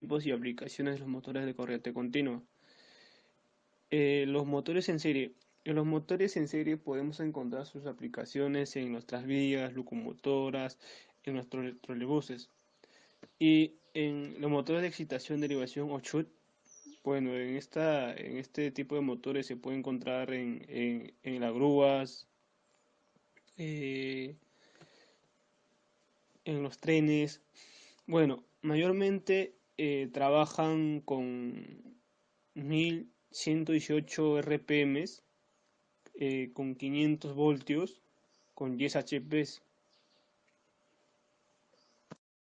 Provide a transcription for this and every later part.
tipos y aplicaciones de los motores de corriente continua. Los motores en serie. En los motores en serie podemos encontrar sus aplicaciones en nuestras vías, locomotoras, en nuestros trolebuses. Y en los motores de excitación, derivación o shunt, bueno, en este tipo de motores se puede encontrar en las grúas, eh, en los trenes. Bueno, mayormente trabajan con 1118 RPM, con 500 voltios, con 10 HPs.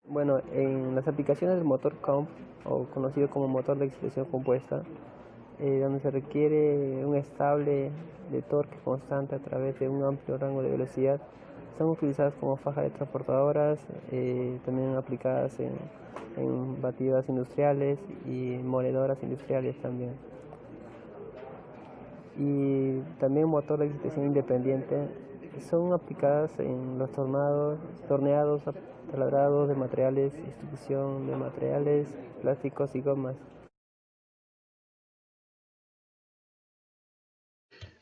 Bueno, en las aplicaciones del motor COMP, o conocido como motor de excitación compuesta, donde se requiere un estable de torque constante a través de un amplio rango de velocidad, son utilizadas como fajas de transportadoras, también aplicadas en batidoras industriales y moledoras industriales también. Y también motor de excitación independiente son aplicadas en los torneados, taladrados de materiales, distribución de materiales, plásticos y gomas.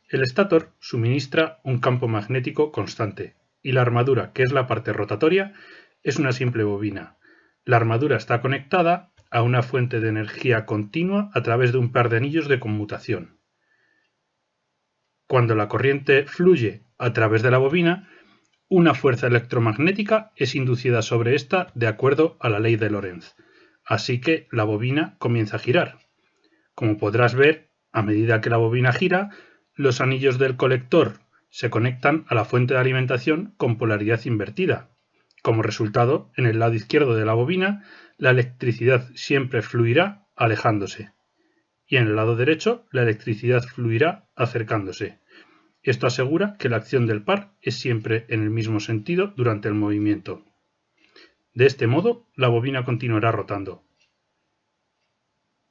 El estator suministra un campo magnético constante y la armadura, que es la parte rotatoria, es una simple bobina. La armadura está conectada a una fuente de energía continua a través de un par de anillos de conmutación. Cuando la corriente fluye a través de la bobina, una fuerza electromagnética es inducida sobre esta de acuerdo a la ley de Lorentz, así que la bobina comienza a girar. Como podrás ver, a medida que la bobina gira, los anillos del colector se conectan a la fuente de alimentación con polaridad invertida. Como resultado, en el lado izquierdo de la bobina, la electricidad siempre fluirá alejándose, y en el lado derecho, la electricidad fluirá acercándose. Esto asegura que la acción del par es siempre en el mismo sentido durante el movimiento. De este modo, la bobina continuará rotando.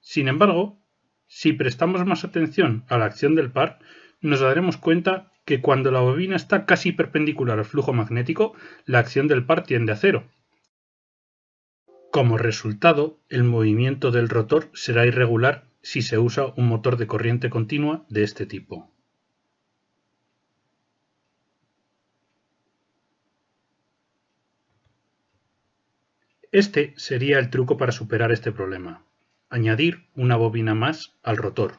Sin embargo, si prestamos más atención a la acción del par, nos daremos cuenta que cuando la bobina está casi perpendicular al flujo magnético, la acción del par tiende a cero. Como resultado, el movimiento del rotor será irregular si se usa un motor de corriente continua de este tipo. Este sería el truco para superar este problema: añadir una bobina más al rotor,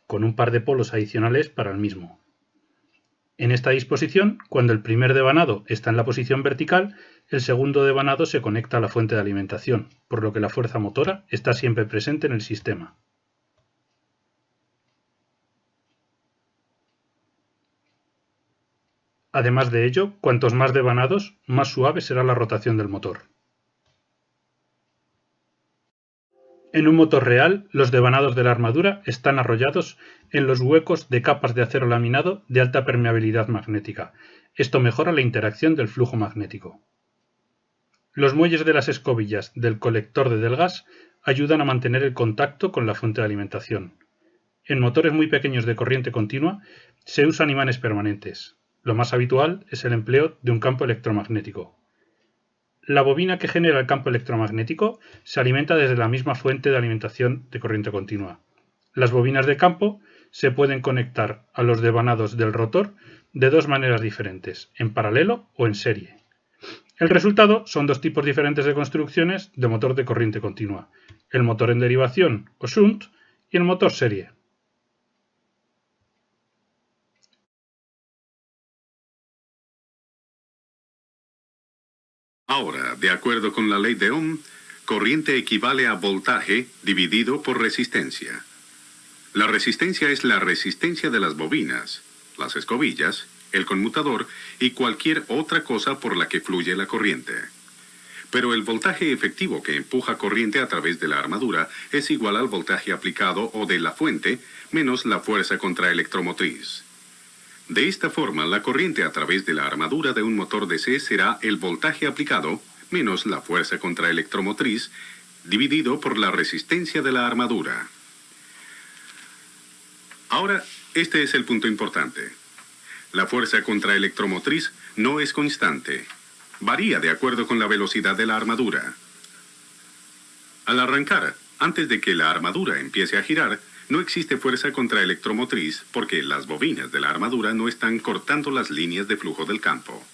con un par de polos adicionales para el mismo. En esta disposición, cuando el primer devanado está en la posición vertical, el segundo devanado se conecta a la fuente de alimentación, por lo que la fuerza motora está siempre presente en el sistema. Además de ello, cuantos más devanados, más suave será la rotación del motor. En un motor real, los devanados de la armadura están arrollados en los huecos de capas de acero laminado de alta permeabilidad magnética. Esto mejora la interacción del flujo magnético. Los muelles de las escobillas del colector de del gas ayudan a mantener el contacto con la fuente de alimentación. En motores muy pequeños de corriente continua se usan imanes permanentes. Lo más habitual es el empleo de un campo electromagnético. La bobina que genera el campo electromagnético se alimenta desde la misma fuente de alimentación de corriente continua. Las bobinas de campo se pueden conectar a los devanados del rotor de dos maneras diferentes, en paralelo o en serie. El resultado son dos tipos diferentes de construcciones de motor de corriente continua: el motor en derivación o shunt y el motor serie. Ahora, de acuerdo con la ley de Ohm, corriente equivale a voltaje dividido por resistencia. La resistencia es la resistencia de las bobinas, las escobillas, el conmutador y cualquier otra cosa por la que fluye la corriente. Pero el voltaje efectivo que empuja corriente a través de la armadura es igual al voltaje aplicado o de la fuente menos la fuerza contraelectromotriz. De esta forma, la corriente a través de la armadura de un motor DC será el voltaje aplicado menos la fuerza contraelectromotriz dividido por la resistencia de la armadura. Ahora, este es el punto importante. La fuerza contraelectromotriz no es constante. Varía de acuerdo con la velocidad de la armadura. Al arrancar, antes de que la armadura empiece a girar, no existe fuerza contraelectromotriz porque las bobinas de la armadura no están cortando las líneas de flujo del campo.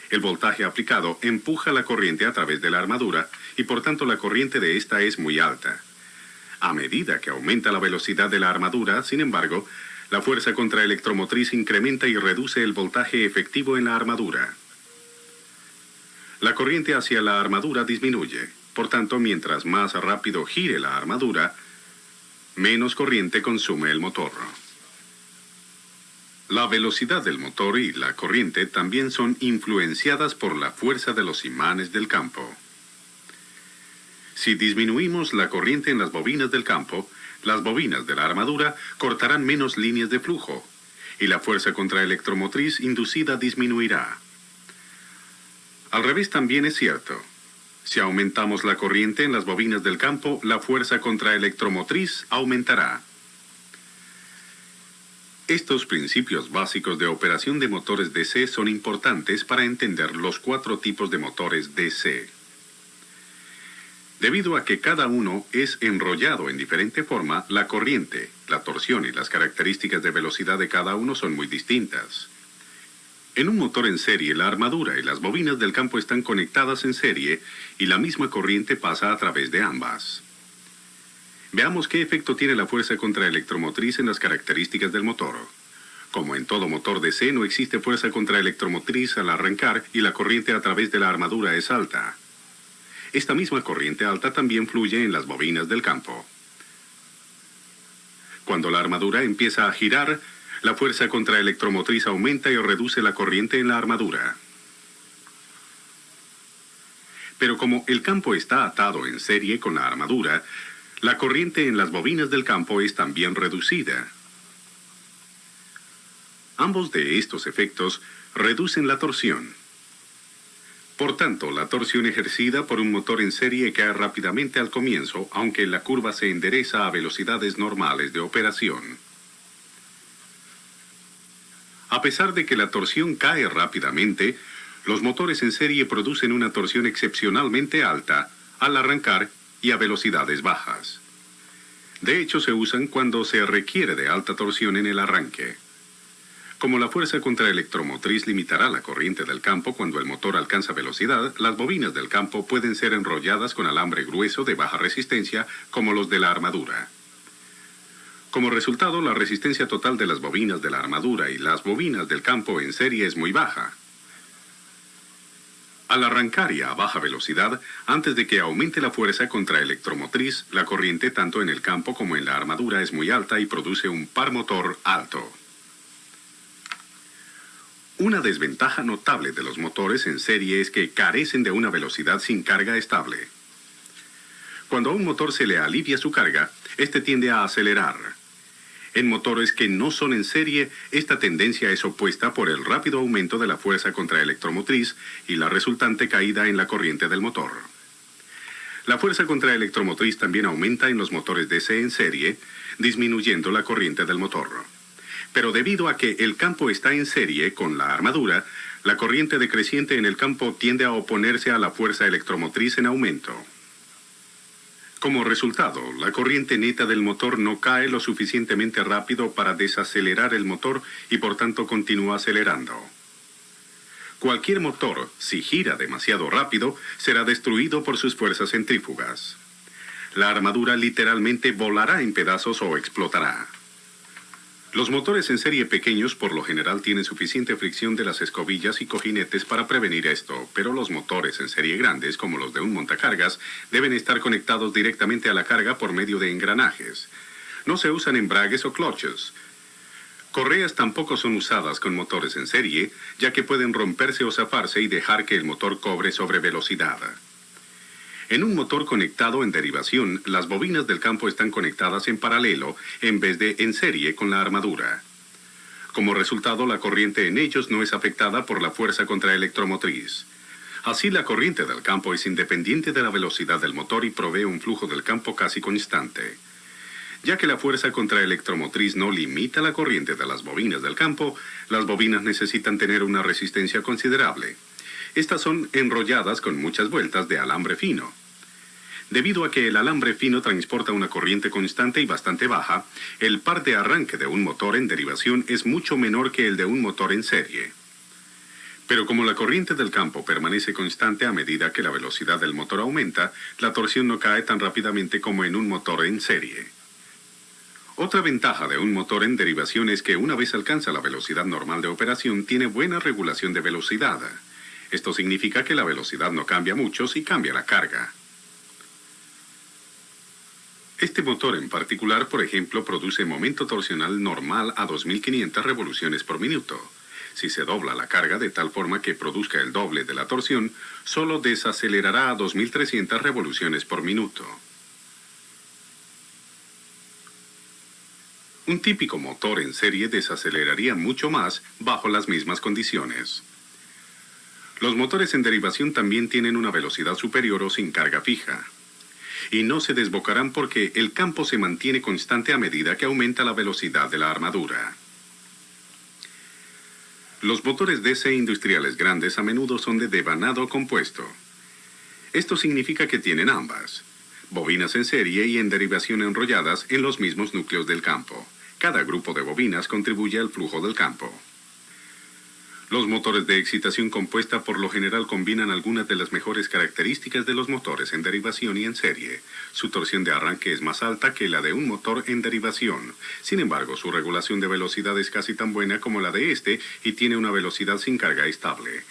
El voltaje aplicado empuja la corriente a través de la armadura y por tanto la corriente de esta es muy alta. A medida que aumenta la velocidad de la armadura, sin embargo, la fuerza contraelectromotriz incrementa y reduce el voltaje efectivo en la armadura. La corriente hacia la armadura disminuye. Por tanto, mientras más rápido gire la armadura, menos corriente consume el motor. La velocidad del motor y la corriente también son influenciadas por la fuerza de los imanes del campo. Si disminuimos la corriente en las bobinas del campo, las bobinas de la armadura cortarán menos líneas de flujo y la fuerza contraelectromotriz inducida disminuirá. Al revés también es cierto. Si aumentamos la corriente en las bobinas del campo, la fuerza contraelectromotriz aumentará. Estos principios básicos de operación de motores DC son importantes para entender los 4 tipos de motores DC. Debido a que cada uno es enrollado en diferente forma, la corriente, la torsión y las características de velocidad de cada uno son muy distintas. En un motor en serie, la armadura y las bobinas del campo están conectadas en serie y la misma corriente pasa a través de ambas. Veamos qué efecto tiene la fuerza contraelectromotriz en las características del motor. Como en todo motor DC, no existe fuerza contraelectromotriz al arrancar y la corriente a través de la armadura es alta. Esta misma corriente alta también fluye en las bobinas del campo. Cuando la armadura empieza a girar, la fuerza contraelectromotriz aumenta y reduce la corriente en la armadura. Pero como el campo está atado en serie con la armadura, la corriente en las bobinas del campo es también reducida. Ambos de estos efectos reducen la torsión. Por tanto, la torsión ejercida por un motor en serie cae rápidamente al comienzo, aunque la curva se endereza a velocidades normales de operación. A pesar de que la torsión cae rápidamente, los motores en serie producen una torsión excepcionalmente alta al arrancar y a velocidades bajas. De hecho, se usan cuando se requiere de alta torsión en el arranque. Como la fuerza contraelectromotriz limitará la corriente del campo cuando el motor alcanza velocidad, las bobinas del campo pueden ser enrolladas con alambre grueso de baja resistencia como los de la armadura. Como resultado, la resistencia total de las bobinas de la armadura y las bobinas del campo en serie es muy baja. Al arrancar y a baja velocidad, antes de que aumente la fuerza contraelectromotriz, la corriente tanto en el campo como en la armadura es muy alta y produce un par motor alto. Una desventaja notable de los motores en serie es que carecen de una velocidad sin carga estable. Cuando a un motor se le alivia su carga, este tiende a acelerar. En motores que no son en serie, esta tendencia es opuesta por el rápido aumento de la fuerza contraelectromotriz y la resultante caída en la corriente del motor. La fuerza contraelectromotriz también aumenta en los motores DC en serie, disminuyendo la corriente del motor. Pero debido a que el campo está en serie con la armadura, la corriente decreciente en el campo tiende a oponerse a la fuerza electromotriz en aumento. Como resultado, la corriente neta del motor no cae lo suficientemente rápido para desacelerar el motor y por tanto continúa acelerando. Cualquier motor, si gira demasiado rápido, será destruido por sus fuerzas centrífugas. La armadura literalmente volará en pedazos o explotará. Los motores en serie pequeños por lo general tienen suficiente fricción de las escobillas y cojinetes para prevenir esto, pero los motores en serie grandes, como los de un montacargas, deben estar conectados directamente a la carga por medio de engranajes. No se usan embragues o clutches. Correas tampoco son usadas con motores en serie, ya que pueden romperse o zafarse y dejar que el motor cobre sobre velocidad. En un motor conectado en derivación, las bobinas del campo están conectadas en paralelo en vez de en serie con la armadura. Como resultado, la corriente en ellos no es afectada por la fuerza contraelectromotriz. Así, la corriente del campo es independiente de la velocidad del motor y provee un flujo del campo casi constante. Ya que la fuerza contraelectromotriz no limita la corriente de las bobinas del campo, las bobinas necesitan tener una resistencia considerable. Estas son enrolladas con muchas vueltas de alambre fino. Debido a que el alambre fino transporta una corriente constante y bastante baja, el par de arranque de un motor en derivación es mucho menor que el de un motor en serie. Pero como la corriente del campo permanece constante a medida que la velocidad del motor aumenta, la torsión no cae tan rápidamente como en un motor en serie. Otra ventaja de un motor en derivación es que una vez alcanza la velocidad normal de operación, tiene buena regulación de velocidad. Esto significa que la velocidad no cambia mucho si cambia la carga. Este motor en particular, por ejemplo, produce momento torsional normal a 2500 revoluciones por minuto. Si se dobla la carga de tal forma que produzca el doble de la torsión, solo desacelerará a 2300 revoluciones por minuto. Un típico motor en serie desaceleraría mucho más bajo las mismas condiciones. Los motores en derivación también tienen una velocidad superior o sin carga fija. Y no se desbocarán porque el campo se mantiene constante a medida que aumenta la velocidad de la armadura. Los motores DC industriales grandes a menudo son de devanado compuesto. Esto significa que tienen ambas, bobinas en serie y en derivación enrolladas en los mismos núcleos del campo. Cada grupo de bobinas contribuye al flujo del campo. Los motores de excitación compuesta por lo general combinan algunas de las mejores características de los motores en derivación y en serie. Su torsión de arranque es más alta que la de un motor en derivación. Sin embargo, su regulación de velocidad es casi tan buena como la de este y tiene una velocidad sin carga estable.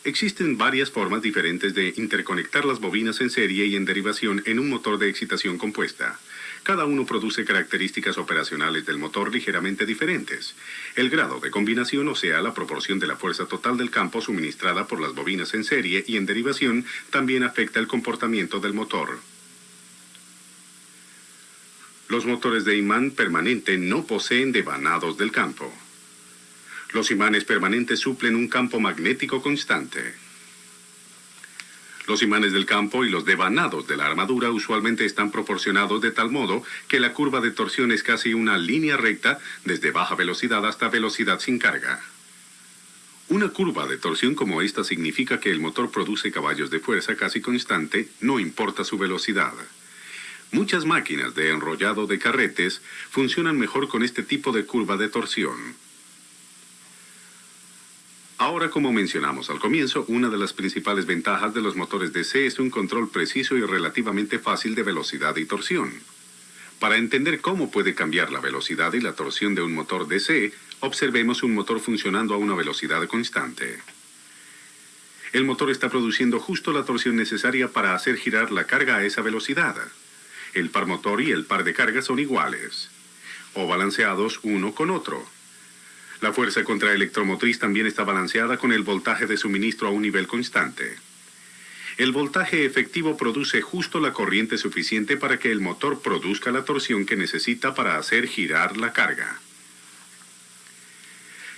Existen varias formas diferentes de interconectar las bobinas en serie y en derivación en un motor de excitación compuesta. Cada uno produce características operacionales del motor ligeramente diferentes. El grado de combinación, o sea, la proporción de la fuerza total del campo suministrada por las bobinas en serie y en derivación, también afecta el comportamiento del motor. Los motores de imán permanente no poseen devanados del campo. Los imanes permanentes suplen un campo magnético constante. Los imanes del campo y los devanados de la armadura usualmente están proporcionados de tal modo que la curva de torsión es casi una línea recta desde baja velocidad hasta velocidad sin carga. Una curva de torsión como esta significa que el motor produce caballos de fuerza casi constante, no importa su velocidad. Muchas máquinas de enrollado de carretes funcionan mejor con este tipo de curva de torsión. Ahora, como mencionamos al comienzo, una de las principales ventajas de los motores DC es un control preciso y relativamente fácil de velocidad y torsión. Para entender cómo puede cambiar la velocidad y la torsión de un motor DC, observemos un motor funcionando a una velocidad constante. El motor está produciendo justo la torsión necesaria para hacer girar la carga a esa velocidad. El par motor y el par de carga son iguales, o balanceados uno con otro. La fuerza contraelectromotriz también está balanceada con el voltaje de suministro a un nivel constante. El voltaje efectivo produce justo la corriente suficiente para que el motor produzca la torsión que necesita para hacer girar la carga.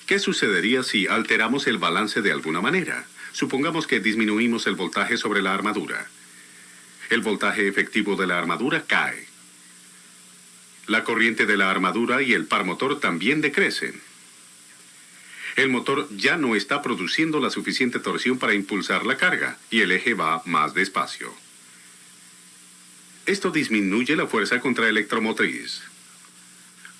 ¿Qué sucedería si alteramos el balance de alguna manera? Supongamos que disminuimos el voltaje sobre la armadura. El voltaje efectivo de la armadura cae. La corriente de la armadura y el par motor también decrecen. El motor ya no está produciendo la suficiente torsión para impulsar la carga y el eje va más despacio. Esto disminuye la fuerza contraelectromotriz.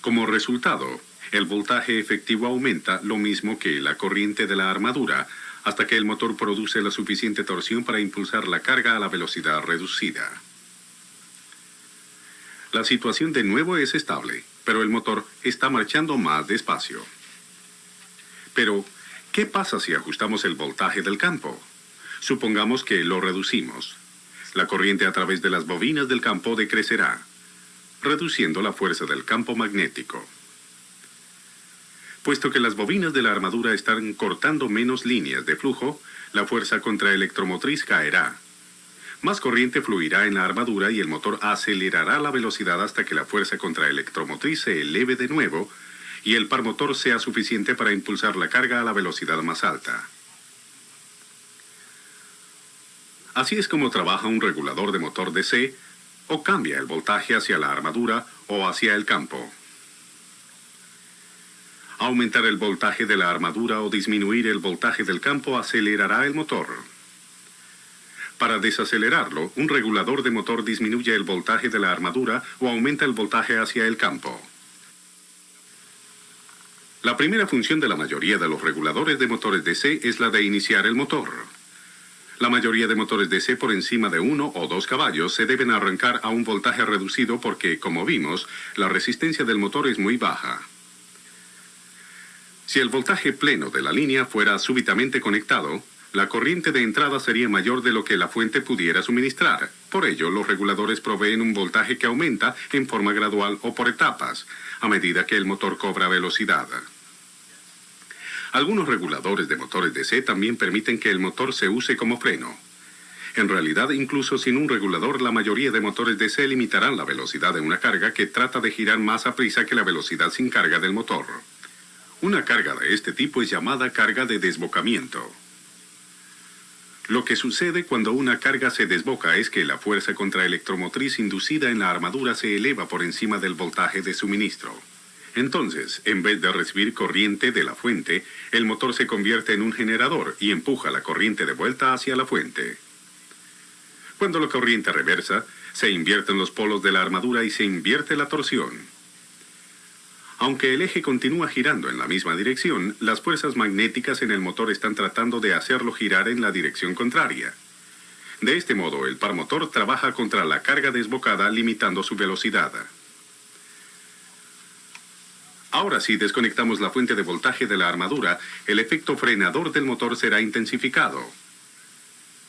Como resultado, el voltaje efectivo aumenta lo mismo que la corriente de la armadura hasta que el motor produce la suficiente torsión para impulsar la carga a la velocidad reducida. La situación de nuevo es estable, pero el motor está marchando más despacio. Pero, ¿qué pasa si ajustamos el voltaje del campo? Supongamos que lo reducimos. La corriente a través de las bobinas del campo decrecerá, reduciendo la fuerza del campo magnético. Puesto que las bobinas de la armadura están cortando menos líneas de flujo, la fuerza contraelectromotriz caerá. Más corriente fluirá en la armadura y el motor acelerará la velocidad hasta que la fuerza contraelectromotriz se eleve de nuevo y el par motor sea suficiente para impulsar la carga a la velocidad más alta. Así es como trabaja un regulador de motor DC, o cambia el voltaje hacia la armadura o hacia el campo. Aumentar el voltaje de la armadura o disminuir el voltaje del campo acelerará el motor. Para desacelerarlo, un regulador de motor disminuye el voltaje de la armadura o aumenta el voltaje hacia el campo. La primera función de la mayoría de los reguladores de motores DC es la de iniciar el motor. La mayoría de motores DC por encima de 1 o 2 caballos se deben arrancar a un voltaje reducido porque, como vimos, la resistencia del motor es muy baja. Si el voltaje pleno de la línea fuera súbitamente conectado, la corriente de entrada sería mayor de lo que la fuente pudiera suministrar. Por ello, los reguladores proveen un voltaje que aumenta en forma gradual o por etapas, a medida que el motor cobra velocidad. Algunos reguladores de motores DC también permiten que el motor se use como freno. En realidad, incluso sin un regulador, la mayoría de motores DC limitarán la velocidad de una carga que trata de girar más a prisa que la velocidad sin carga del motor. Una carga de este tipo es llamada carga de desbocamiento. Lo que sucede cuando una carga se desboca es que la fuerza contraelectromotriz inducida en la armadura se eleva por encima del voltaje de suministro. Entonces, en vez de recibir corriente de la fuente, el motor se convierte en un generador y empuja la corriente de vuelta hacia la fuente. Cuando la corriente reversa, se invierten los polos de la armadura y se invierte la torsión. Aunque el eje continúa girando en la misma dirección, las fuerzas magnéticas en el motor están tratando de hacerlo girar en la dirección contraria. De este modo, el par motor trabaja contra la carga desbocada, limitando su velocidad. Ahora, si desconectamos la fuente de voltaje de la armadura, el efecto frenador del motor será intensificado.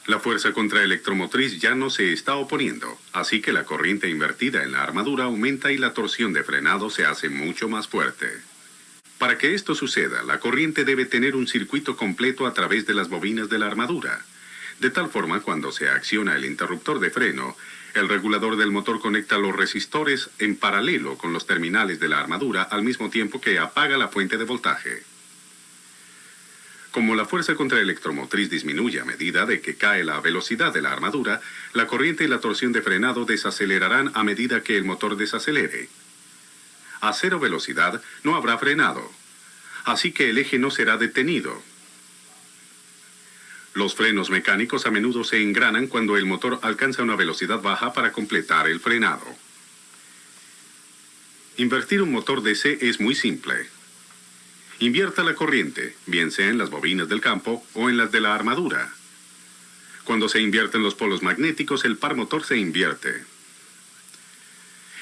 La fuerza contraelectromotriz ya no se está oponiendo, así que la corriente invertida en la armadura aumenta y la torsión de frenado se hace mucho más fuerte. Para que esto suceda, la corriente debe tener un circuito completo a través de las bobinas de la armadura. De tal forma, cuando se acciona el interruptor de freno, el regulador del motor conecta los resistores en paralelo con los terminales de la armadura al mismo tiempo que apaga la fuente de voltaje. Como la fuerza contraelectromotriz disminuye a medida de que cae la velocidad de la armadura, la corriente y la torsión de frenado desacelerarán a medida que el motor desacelere. A cero velocidad no habrá frenado, así que el eje no será detenido. Los frenos mecánicos a menudo se engranan cuando el motor alcanza una velocidad baja para completar el frenado. Invertir un motor DC es muy simple. Invierta la corriente, bien sea en las bobinas del campo o en las de la armadura. Cuando se invierten los polos magnéticos, el par motor se invierte.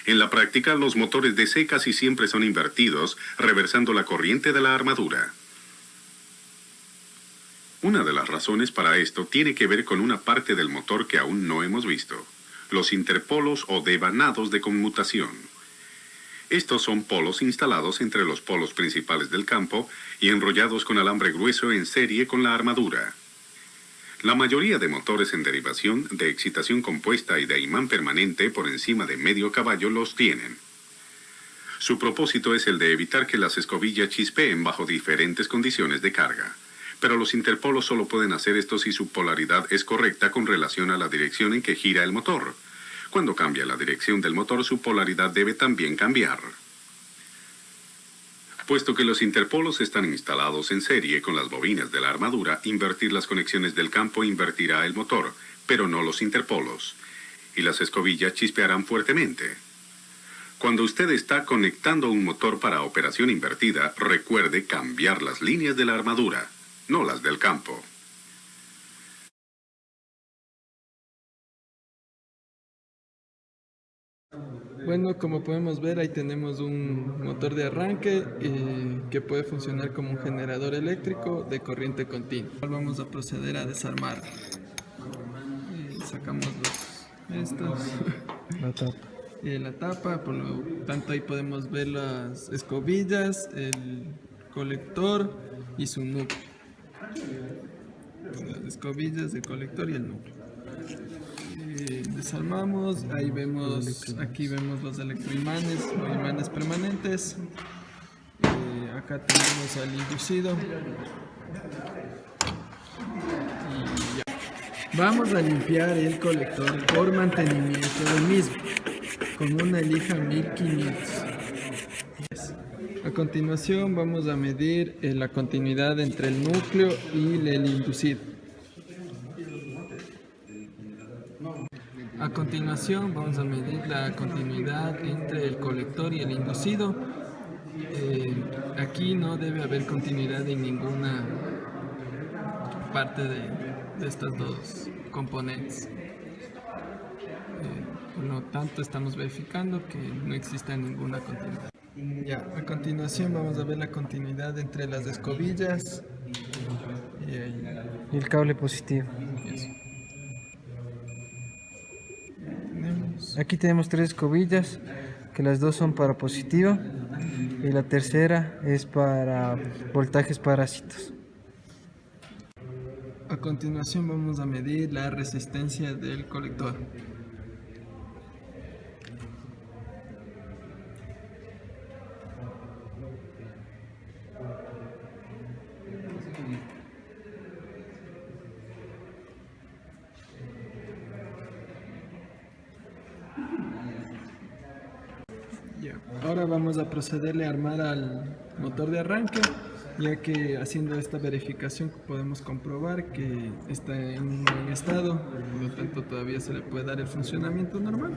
En la práctica, los motores DC casi siempre son invertidos, reversando la corriente de la armadura. Una de las razones para esto tiene que ver con una parte del motor que aún no hemos visto: los interpolos o devanados de conmutación. Estos son polos instalados entre los polos principales del campo y enrollados con alambre grueso en serie con la armadura. La mayoría de motores en derivación, de excitación compuesta y de imán permanente por encima de medio caballo los tienen. Su propósito es el de evitar que las escobillas chispeen bajo diferentes condiciones de carga. Pero los interpolos solo pueden hacer esto si su polaridad es correcta con relación a la dirección en que gira el motor. Cuando cambia la dirección del motor, su polaridad debe también cambiar. Puesto que los interpolos están instalados en serie con las bobinas de la armadura, invertir las conexiones del campo invertirá el motor, pero no los interpolos, y las escobillas chispearán fuertemente. Cuando usted está conectando un motor para operación invertida, recuerde cambiar las líneas de la armadura, no las del campo. Bueno, como podemos ver, ahí tenemos un motor de arranque que puede funcionar como un generador eléctrico de corriente continua. Vamos a proceder a desarmar. Sacamos estos. La tapa, por lo tanto ahí podemos ver las escobillas, el colector y su núcleo. Las escobillas, el colector y el núcleo. Desarmamos, ahí vemos, aquí vemos los electroimanes o imanes permanentes. Acá tenemos al inducido. Y ya. Vamos a limpiar el colector por mantenimiento del mismo con una lija 1500. A continuación vamos a medir la continuidad entre el núcleo y el inducido. A continuación vamos a medir la continuidad entre el colector y el inducido. Aquí no debe haber continuidad en ninguna parte de estos dos componentes. Por lo tanto, estamos verificando que no exista ninguna continuidad. Ya, a continuación vamos a ver la continuidad entre las escobillas Y el cable positivo. eso. Aquí tenemos 3 escobillas, que las 2 son para positivo y la tercera es para voltajes parásitos. A continuación vamos a medir la resistencia del colector. Ahora vamos a procederle a armar al motor de arranque, ya que haciendo esta verificación podemos comprobar que está en un buen estado, por lo tanto todavía se le puede dar el funcionamiento normal.